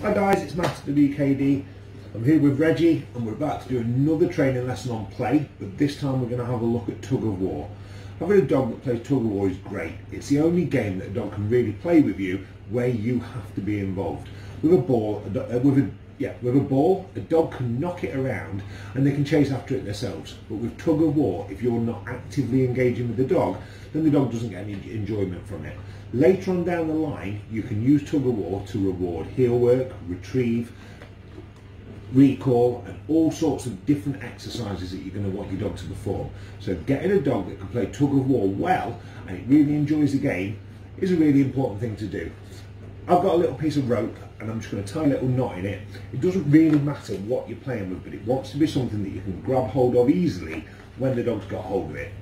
Hi guys, it's Matt at WKD. I'm here with Reggie and we're about to do another training lesson on play, but this time we're going to have a look at tug of war. Having a dog that plays tug of war is great. It's the only game that a dog can really play with you where you have to be involved. With a ball, a dog can knock it around and they can chase after it themselves. But with tug of war, if you're not actively engaging with the dog, then the dog doesn't get any enjoyment from it. Later on down the line, you can use tug of war to reward heel work, retrieve, recall, and all sorts of different exercises that you're going to want your dog to perform. So getting a dog that can play tug of war well and it really enjoys the game is a really important thing to do. I've got a little piece of rope and I'm just going to tie a little knot in it. It doesn't really matter what you're playing with, but it wants to be something that you can grab hold of easily when the dog's got hold of it.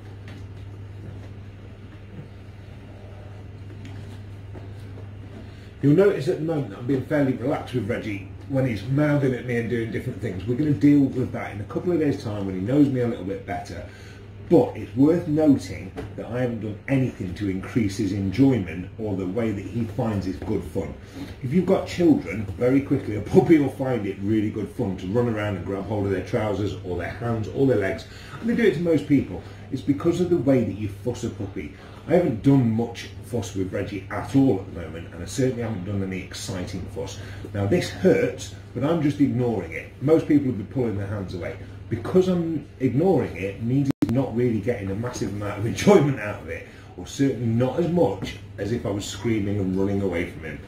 You'll notice at the moment that I'm being fairly relaxed with Reggie when he's mouthing at me and doing different things. We're going to deal with that in a couple of days' time when he knows me a little bit better. But it's worth noting that I haven't done anything to increase his enjoyment or the way that he finds it good fun. If you've got children, very quickly a puppy will find it really good fun to run around and grab hold of their trousers or their hands or their legs. And they do it to most people. It's because of the way that you fuss a puppy. I haven't done much fuss with Reggie at all at the moment, and I certainly haven't done any exciting fuss. Now this hurts, but I'm just ignoring it. Most people would be pulling their hands away. Because I'm ignoring it means he's not really getting a massive amount of enjoyment out of it, or certainly not as much as if I was screaming and running away from him.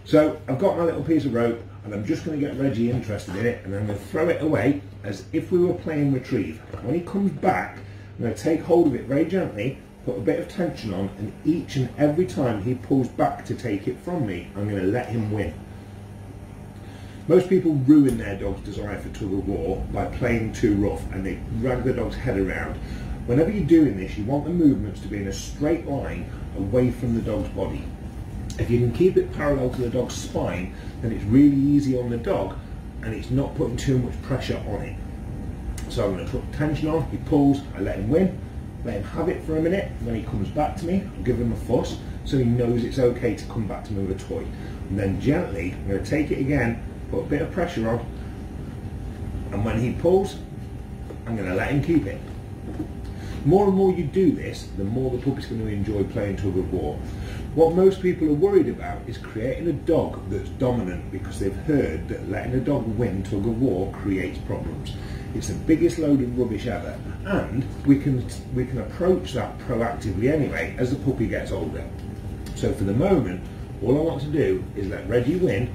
So I've got my little piece of rope and I'm just going to get Reggie interested in it, and I'm going to throw it away as if we were playing retrieve. When he comes back, I'm going to take hold of it very gently, put a bit of tension on, and each and every time he pulls back to take it from me, I'm going to let him win. Most people ruin their dog's desire for tug of war by playing too rough and they drag the dog's head around. Whenever you're doing this, you want the movements to be in a straight line away from the dog's body. If you can keep it parallel to the dog's spine, then it's really easy on the dog and it's not putting too much pressure on it. So I'm going to put tension on, he pulls, I let him win, let him have it for a minute. When he comes back to me, I'll give him a fuss so he knows it's okay to come back to me with a toy. And then gently, I'm going to take it again, put a bit of pressure on, and when he pulls, I'm going to let him keep it. The more and more you do this, the more the puppy's going to enjoy playing tug of war. What most people are worried about is creating a dog that's dominant because they've heard that letting a dog win tug of war creates problems. It's the biggest load of rubbish ever, and we can approach that proactively anyway as the puppy gets older. So for the moment, all I want to do is let Reggie win,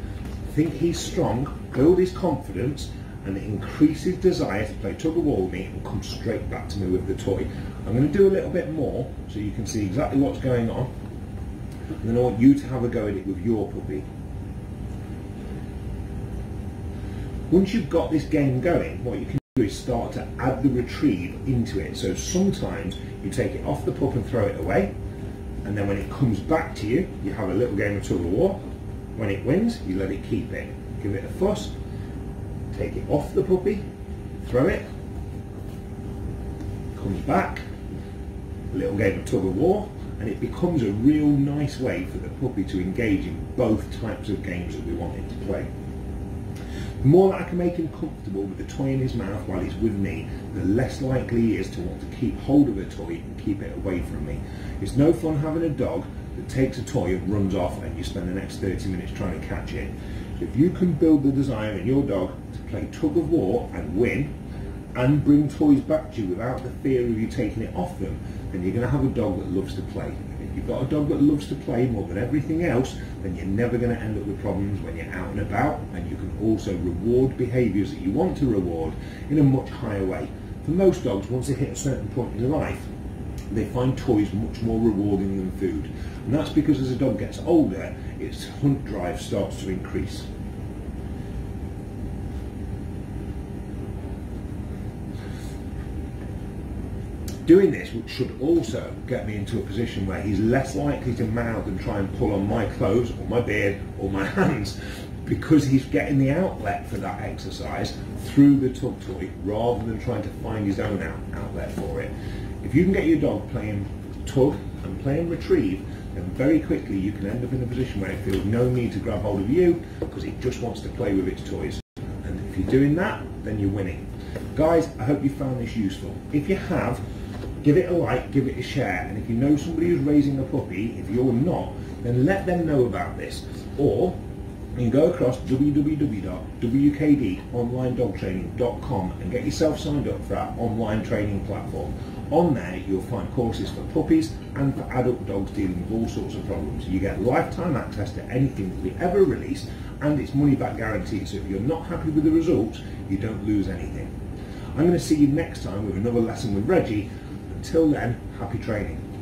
think he's strong, build his confidence, and increase his desire to play tug of war with me and come straight back to me with the toy. I'm going to do a little bit more so you can see exactly what's going on, and then I want you to have a go at it with your puppy. Once you've got this game going, what you can do is start to add the retrieve into it. So sometimes you take it off the pup and throw it away, and then when it comes back to you, you have a little game of tug of war. When it wins, you let it keep it. Give it a fuss, take it off the puppy, throw it, comes back, a little game of tug of war, and it becomes a real nice way for the puppy to engage in both types of games that we want him to play. The more that I can make him comfortable with the toy in his mouth while he's with me, the less likely he is to want to keep hold of a toy and keep it away from me. It's no fun having a dog that takes a toy and runs off and you spend the next 30 minutes trying to catch it. So if you can build the desire in your dog to play tug of war and win and bring toys back to you without the fear of you taking it off them, then you're going to have a dog that loves to play. If you've got a dog that loves to play more than everything else, then you're never going to end up with problems when you're out and about, and you can also reward behaviours that you want to reward in a much higher way. For most dogs, once they hit a certain point in life, they find toys much more rewarding than food. And that's because as a dog gets older, its hunt drive starts to increase. Doing this should also get me into a position where he's less likely to mouth and try and pull on my clothes or my beard or my hands, because he's getting the outlet for that exercise through the tug toy rather than trying to find his own outlet for it. If you can get your dog playing tug and playing retrieve, then very quickly you can end up in a position where it feels no need to grab hold of you because it just wants to play with its toys. And if you're doing that, then you're winning. Guys, I hope you found this useful. If you have, give it a like, give it a share, and if you know somebody who's raising a puppy, if you're not, then let them know about this. Or you can go across www.wkdonlinedogtraining.com and get yourself signed up for our online training platform. On there you'll find courses for puppies and for adult dogs dealing with all sorts of problems. You get lifetime access to anything that we ever release, and it's money back guaranteed, so if you're not happy with the results, you don't lose anything. I'm going to see you next time with another lesson with Reggie. Until then, happy training.